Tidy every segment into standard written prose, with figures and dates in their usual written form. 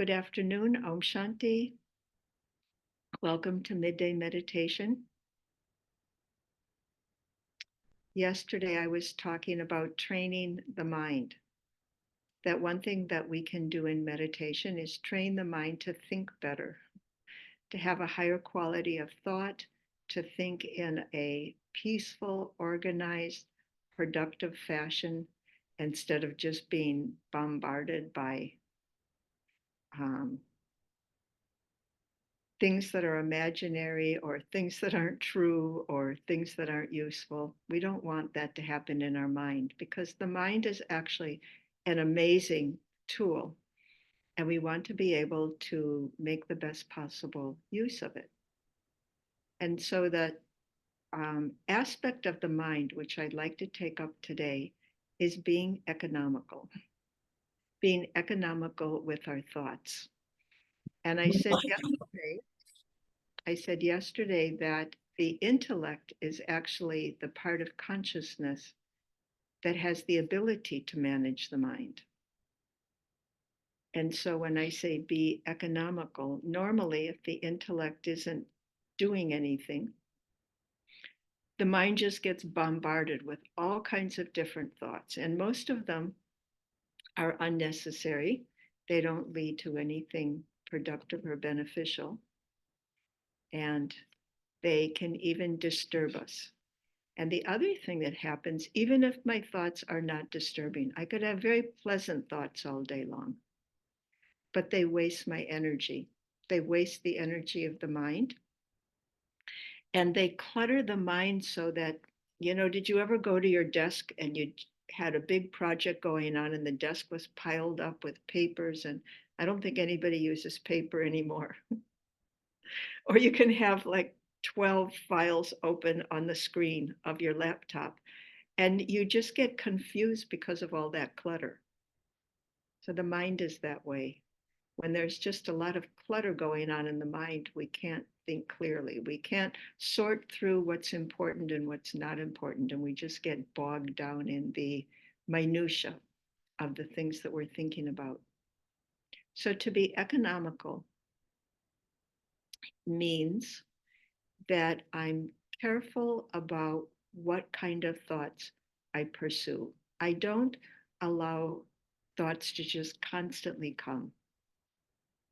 Good afternoon, Om Shanti. Welcome to Midday Meditation. Yesterday I was talking about training the mind. That one thing that we can do in meditation is train the mind to think better, to have a higher quality of thought, to think in a peaceful, organized, productive fashion instead of just being bombarded by um, things that are imaginary or things that aren't true or things that aren't useful. We don't want that to happen in our mind because the mind is actually an amazing tool and we want to be able to make the best possible use of it. And so that aspect of the mind, which I'd like to take up today, is being economical with our thoughts. And I said yesterday that the intellect is actually the part of consciousness that has the ability to manage the mind. And so when I say be economical, normally if the intellect isn't doing anything, the mind just gets bombarded with all kinds of different thoughts. And most of them are unnecessary. They don't lead to anything productive or beneficial. And they can even disturb us. And the other thing that happens, even if my thoughts are not disturbing, I could have very pleasant thoughts all day long, but they waste my energy. They waste the energy of the mind and they clutter the mind so that, did you ever go to your desk and you had a big project going on and the desk was piled up with papers? And I don't think anybody uses paper anymore. Or you can have like 12 files open on the screen of your laptop and you just get confused because of all that clutter. So the mind is that way. When there's just a lot of clutter going on in the mind, we can't think clearly. We can't sort through what's important and what's not important, and we just get bogged down in the minutia of the things that we're thinking about. So to be economical means that I'm careful about what kind of thoughts I pursue. I don't allow thoughts to just constantly come.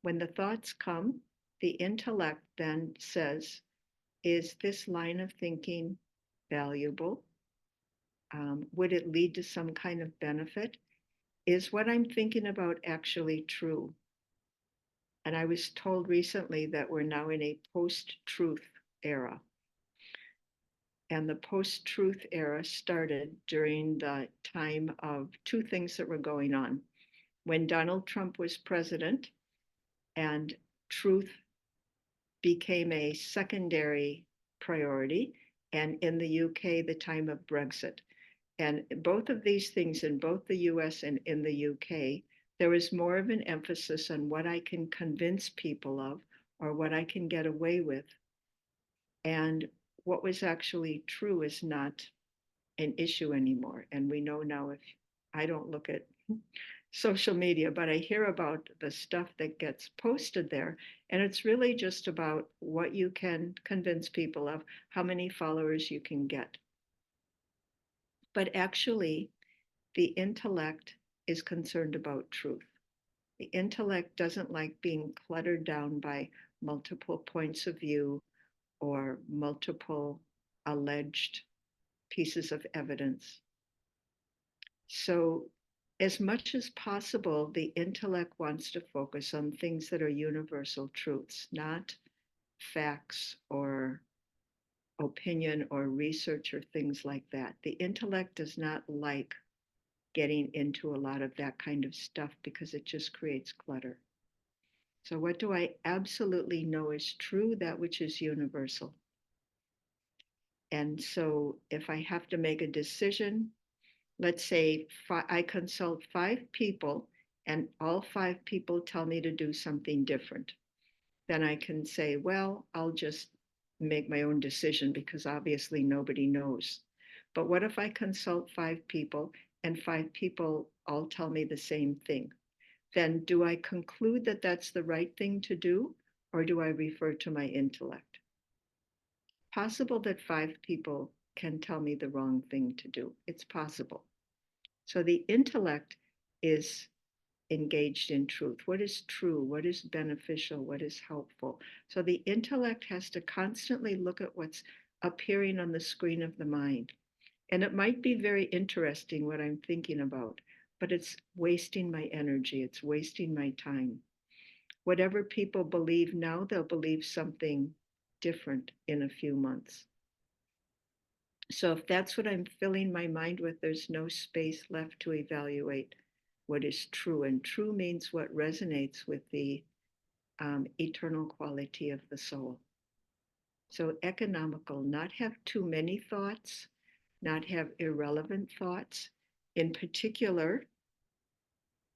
When the thoughts come, the intellect then says, is this line of thinking valuable? Would it lead to some kind of benefit? Is what I'm thinking about actually true? And I was told recently that we're now in a post-truth era. And the post-truth era started during the time of two things that were going on. When Donald Trump was president and truth became a secondary priority, and in the UK, the time of Brexit. And both of these things in both the US and in the UK, there was more of an emphasis on what I can convince people of or what I can get away with. And what was actually true is not an issue anymore. And we know now, if I don't look at social media, but I hear about the stuff that gets posted there. And it's really just about what you can convince people of, how many followers you can get. But actually, the intellect is concerned about truth. The intellect doesn't like being cluttered down by multiple points of view or multiple alleged pieces of evidence. So as much as possible, the intellect wants to focus on things that are universal truths, not facts or opinion or research or things like that. The intellect does not like getting into a lot of that kind of stuff because it just creates clutter. So, what do I absolutely know is true? That which is universal. And so, if I have to make a decision, let's say I consult 5 people and all 5 people tell me to do something different, then I can say, well, I'll just make my own decision because obviously nobody knows. But what if I consult 5 people and 5 people all tell me the same thing? then do I conclude that that's the right thing to do, or do I refer to my intellect? Possible that 5 people can tell me the wrong thing to do. It's possible. So the intellect is engaged in truth. What is true? What is beneficial? What is helpful? So the intellect has to constantly look at what's appearing on the screen of the mind. And it might be very interesting what I'm thinking about, but it's wasting my energy. It's wasting my time. Whatever people believe now, they'll believe something different in a few months. So if that's what I'm filling my mind with, there's no space left to evaluate what is true. And true means what resonates with the eternal quality of the soul. So economical, not have too many thoughts, not have irrelevant thoughts, in particular,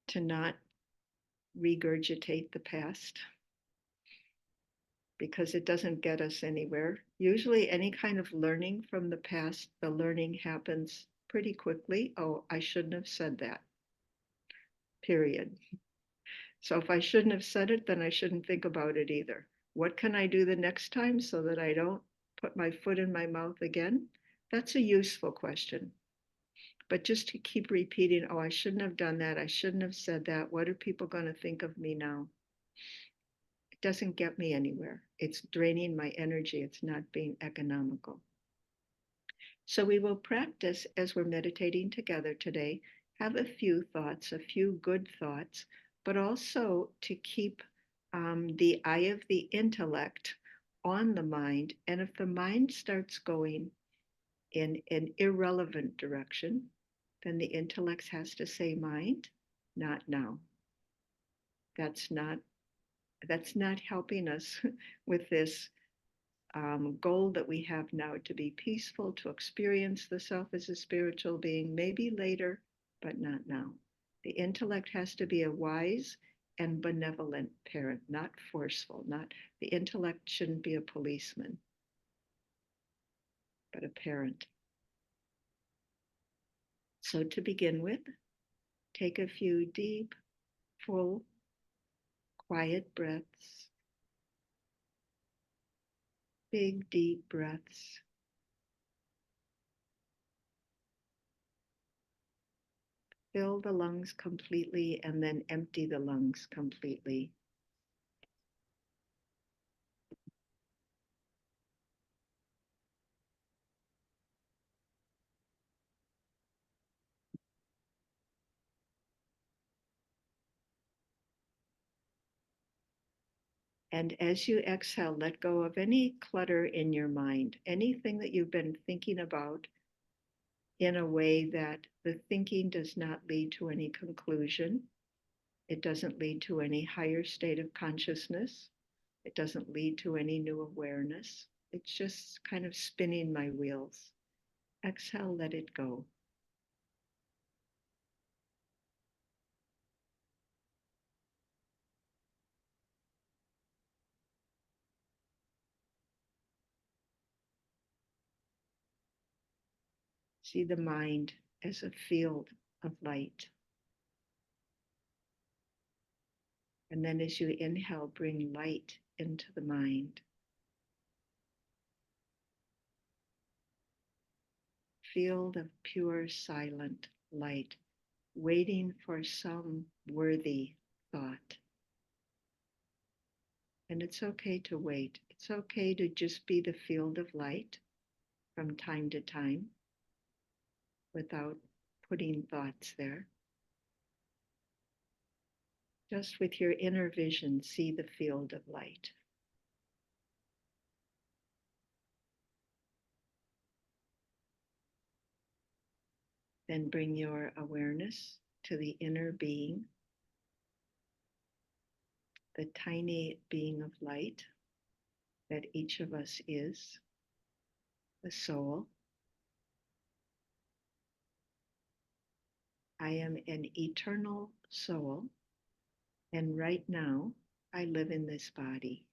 to not regurgitate the past because it doesn't get us anywhere. Usually, any kind of learning from the past, the learning happens pretty quickly. Oh, I shouldn't have said that, period. So if I shouldn't have said it, then I shouldn't think about it either. What can I do the next time so that I don't put my foot in my mouth again? That's a useful question. But just to keep repeating, oh, I shouldn't have done that. I shouldn't have said that. What are people going to think of me now? It doesn't get me anywhere. It's draining my energy. It's not being economical. So we will practice as we're meditating together today, have a few thoughts, a few good thoughts, but also to keep the eye of the intellect on the mind. And if the mind starts going in an irrelevant direction, then the intellect has to say, mind, not now. That's not that's not helping us with this goal that we have now to be peaceful, to experience the self as a spiritual being, maybe later, but not now. The intellect has to be a wise and benevolent parent, not forceful, not the intellect shouldn't be a policeman, but a parent. So to begin with, take a few deep, full, quiet breaths, big, deep breaths. Fill the lungs completely and then empty the lungs completely. And as you exhale, let go of any clutter in your mind, anything that you've been thinking about in a way that the thinking does not lead to any conclusion. It doesn't lead to any higher state of consciousness. It doesn't lead to any new awareness. It's just kind of spinning my wheels. Exhale, let it go. See the mind as a field of light. And then as you inhale, bring light into the mind. Field of pure, silent light, waiting for some worthy thought. And it's okay to wait. It's okay to just be the field of light from time to time without putting thoughts there. Just with your inner vision, see the field of light. Then bring your awareness to the inner being, the tiny being of light that each of us is, the soul. I am an eternal soul, and right now I live in this body.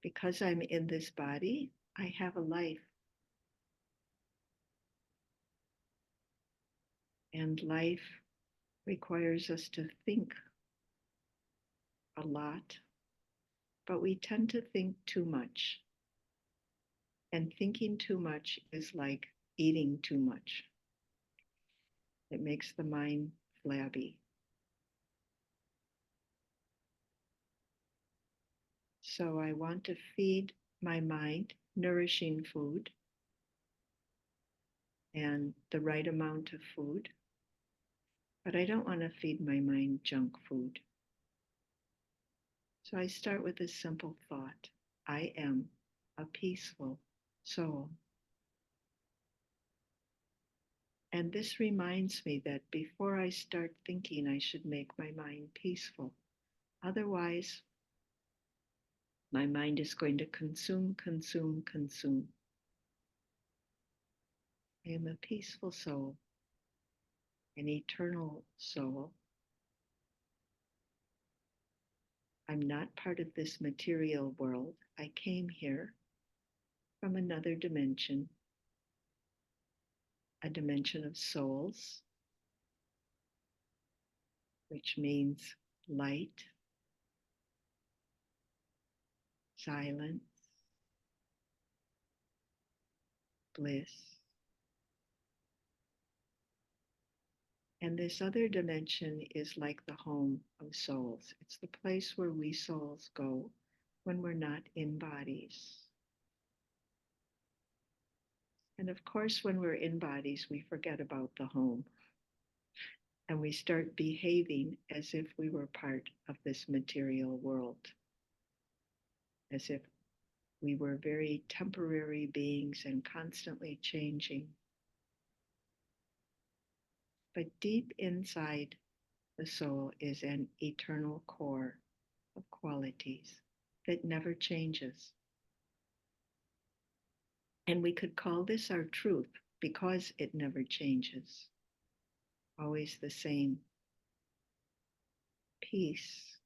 Because I'm in this body, I have a life. And life requires us to think a lot, but we tend to think too much. And thinking too much is like eating too much. It makes the mind flabby. So I want to feed my mind nourishing food and the right amount of food, but I don't want to feed my mind junk food. So I start with a simple thought: I am a peaceful soul. And this reminds me that before I start thinking, I should make my mind peaceful. Otherwise, my mind is going to consume, consume, consume. I am a peaceful soul, an eternal soul. I'm not part of this material world. I came here from another dimension, a dimension of souls, which means light, silence, bliss. And this other dimension is like the home of souls. It's the place where we souls go when we're not in bodies. And of course, when we're in bodies, we forget about the home and we start behaving as if we were part of this material world, as if we were very temporary beings and constantly changing. But deep inside the soul is an eternal core of qualities that never changes. And we could call this our truth because it never changes. Always the same. Peace,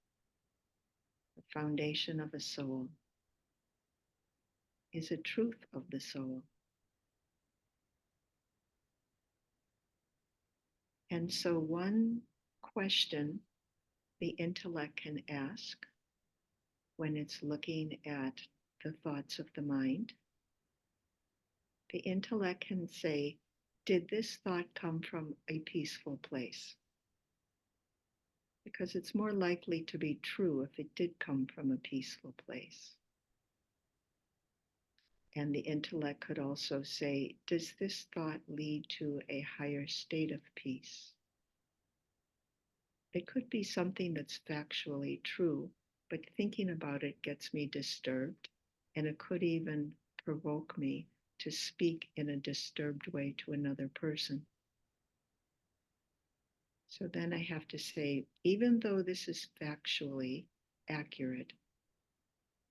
the foundation of a soul, is a truth of the soul. And so, one question the intellect can ask when it's looking at the thoughts of the mind, the intellect can say, did this thought come from a peaceful place? Because it's more likely to be true if it did come from a peaceful place. And the intellect could also say, does this thought lead to a higher state of peace? It could be something that's factually true, but thinking about it gets me disturbed, and it could even provoke me to speak in a disturbed way to another person. So then I have to say, even though this is factually accurate,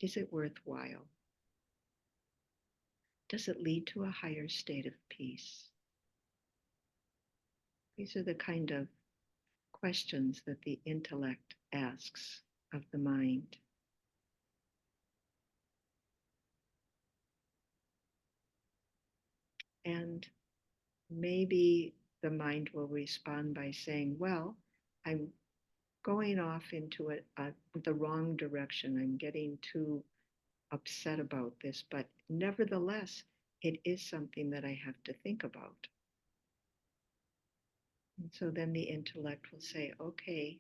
is it worthwhile? Does it lead to a higher state of peace? These are the kind of questions that the intellect asks of the mind. And maybe the mind will respond by saying, well, I'm going off into the wrong direction. I'm getting too upset about this, but nevertheless, it is something that I have to think about. And so then the intellect will say, okay,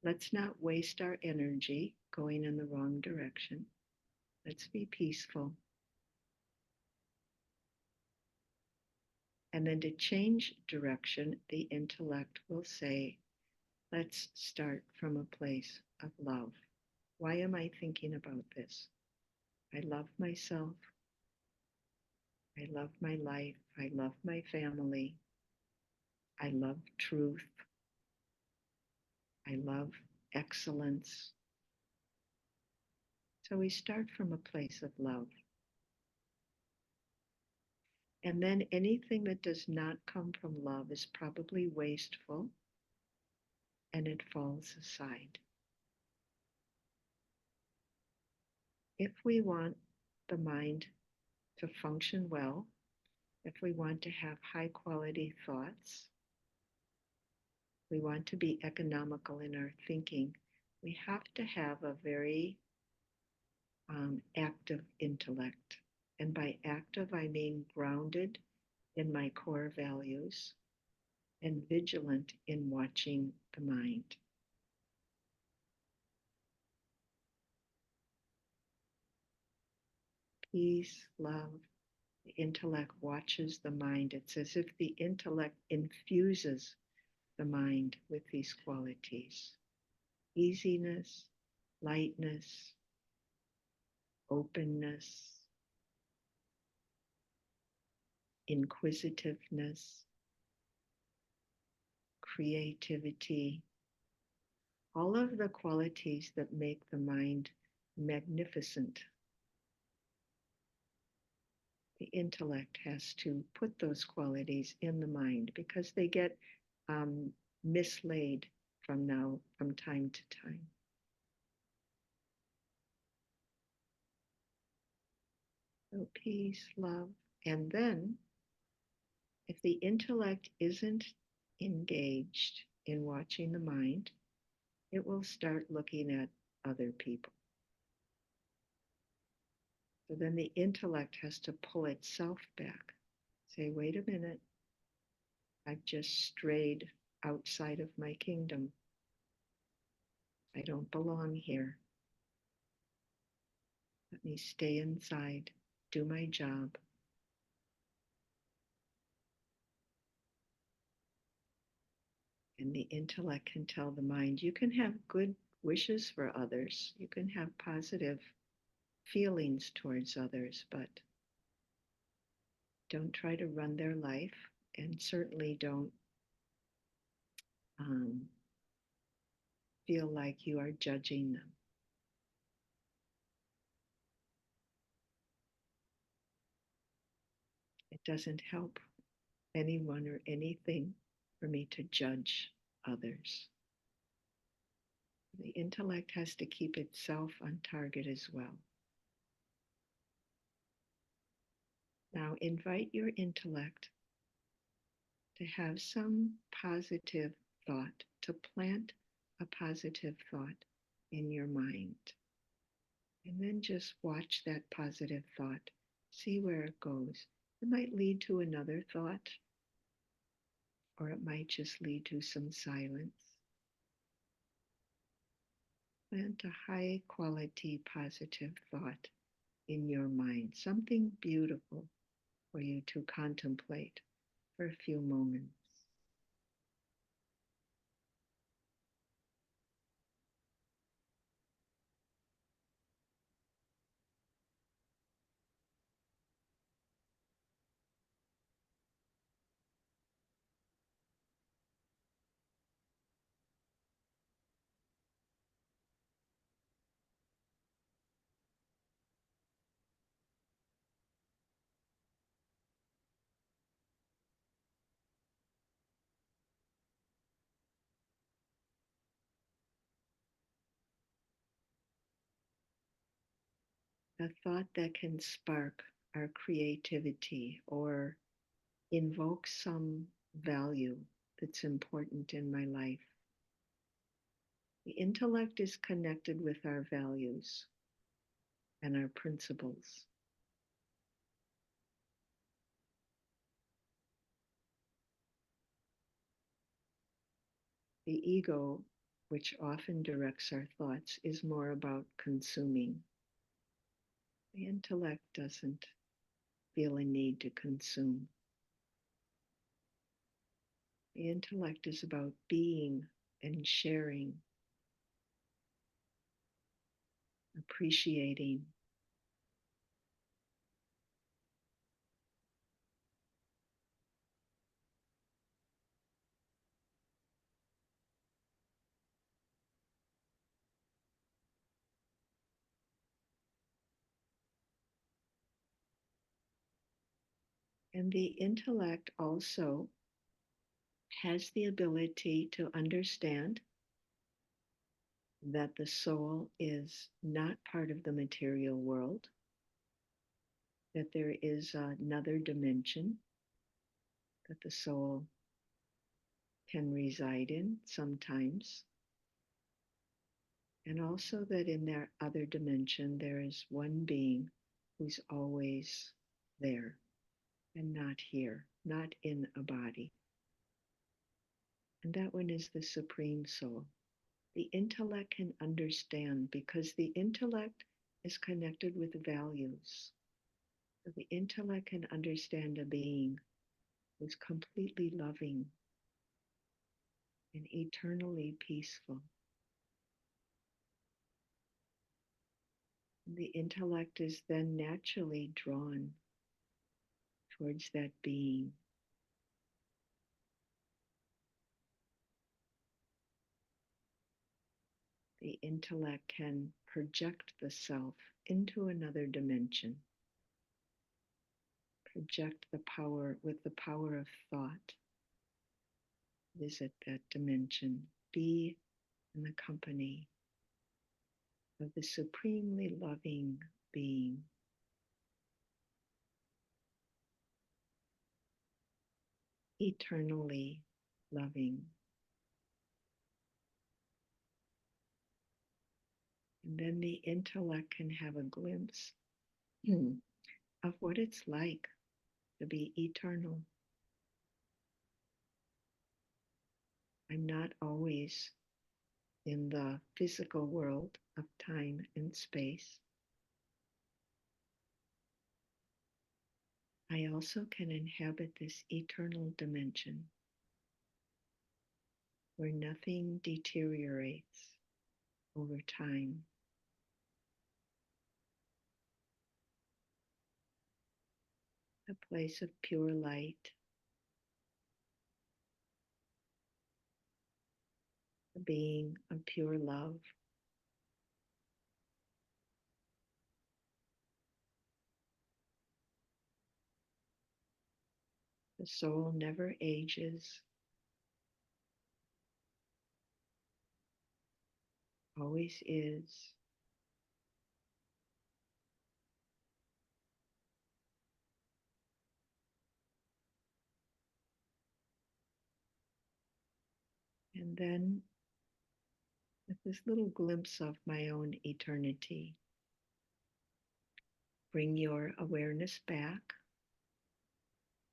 let's not waste our energy going in the wrong direction. Let's be peaceful. And then to change direction, the intellect will say, let's start from a place of love. Why am I thinking about this? I love myself. I love my life. I love my family. I love truth. I love excellence. So we start from a place of love. And then anything that does not come from love is probably wasteful and it falls aside. If we want the mind to function well, if we want to have high quality thoughts, we want to be economical in our thinking, we have to have a very active intellect. And by active, I mean grounded in my core values and vigilant in watching the mind. Peace, love, the intellect watches the mind. It's as if the intellect infuses the mind with these qualities: easiness, lightness, openness, inquisitiveness, creativity, all of the qualities that make the mind magnificent. The intellect has to put those qualities in the mind because they get um, mislaid from time to time. So peace, love, and then if the intellect isn't engaged in watching the mind, it will start looking at other people. So then the intellect has to pull itself back, say, wait a minute, I've just strayed outside of my kingdom. I don't belong here. Let me stay inside, do my job. And the intellect can tell the mind, you can have good wishes for others, you can have positive feelings towards others, but don't try to run their life, and certainly don't um, feel like you are judging them. It doesn't help anyone or anything for me to judge others. The intellect has to keep itself on target as well. Now, invite your intellect to have some positive thought, to plant a positive thought in your mind. And then just watch that positive thought, see where it goes. It might lead to another thought, or it might just lead to some silence. Plant a high quality positive thought in your mind, something beautiful for you to contemplate for a few moments. A thought that can spark our creativity or invoke some value that's important in my life. The intellect is connected with our values and our principles. The ego, which often directs our thoughts, is more about consuming. The intellect doesn't feel a need to consume. The intellect is about being and sharing, appreciating. And the intellect also has the ability to understand that the soul is not part of the material world, that there is another dimension, that the soul can reside in sometimes, and also that in that other dimension there is one being who's always there and not here, not in a body. And that one is the Supreme Soul. The intellect can understand because the intellect is connected with values. So the intellect can understand a being who's completely loving and eternally peaceful. And the intellect is then naturally drawn towards that being. The intellect can project the self into another dimension, project the power with the power of thought, visit that dimension, be in the company of the supremely loving being. Eternally loving. And then the intellect can have a glimpse of what it's like to be eternal. I'm not always in the physical world of time and space. I also can inhabit this eternal dimension where nothing deteriorates over time. A place of pure light, a being of pure love. The soul never ages, always is. And then, with this little glimpse of my own eternity, bring your awareness back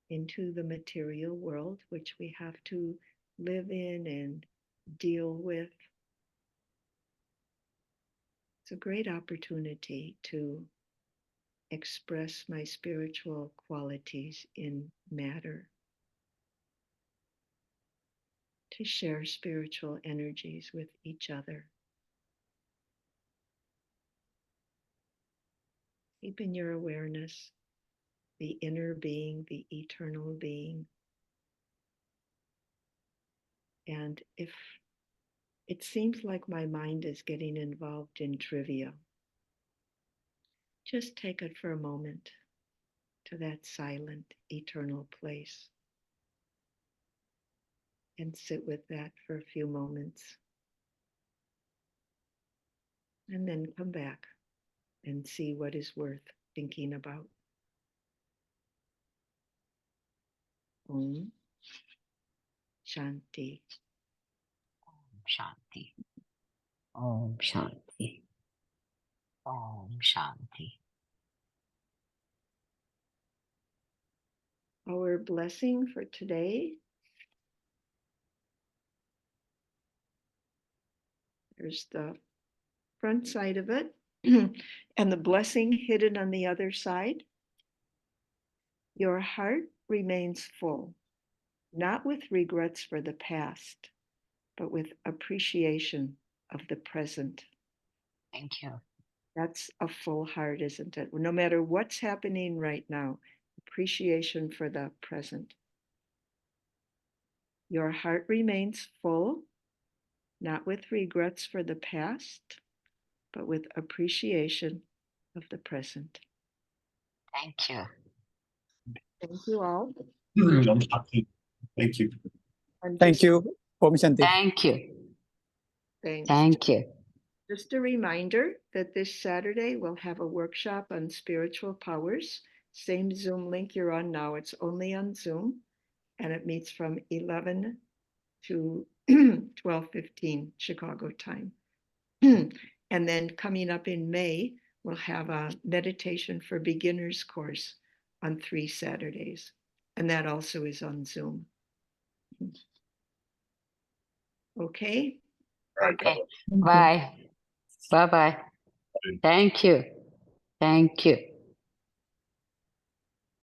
into the material world, which we have to live in and deal with. It's a great opportunity to express my spiritual qualities in matter, to share spiritual energies with each other. Keep in your awareness the inner being, the eternal being. And if it seems like my mind is getting involved in trivia, just take it for a moment to that silent, eternal place and sit with that for a few moments. And then come back and see what is worth thinking about. Om Shanti. Shanti. Om Shanti. Om Shanti. Our blessing for today. There's the front side of it and the blessing hidden on the other side. Your heart remains full, not with regrets for the past, but with appreciation of the present. Thank you. That's a full heart, isn't it? No matter what's happening right now, appreciation for the present. Your heart remains full, not with regrets for the past, but with appreciation of the present. Thank you. Thank you all. Thank you. Thank you, Om Shanti. Thank you. Thanks. Thank you. Just a reminder that this Saturday we'll have a workshop on spiritual powers. Same Zoom link you're on now. It's only on Zoom, and it meets from 11 to 12:15 Chicago time. And then coming up in May, we'll have a meditation for beginners course on 3 Saturdays. And that also is on Zoom. Okay? Okay. Bye. Bye-bye. Thank you. Thank you.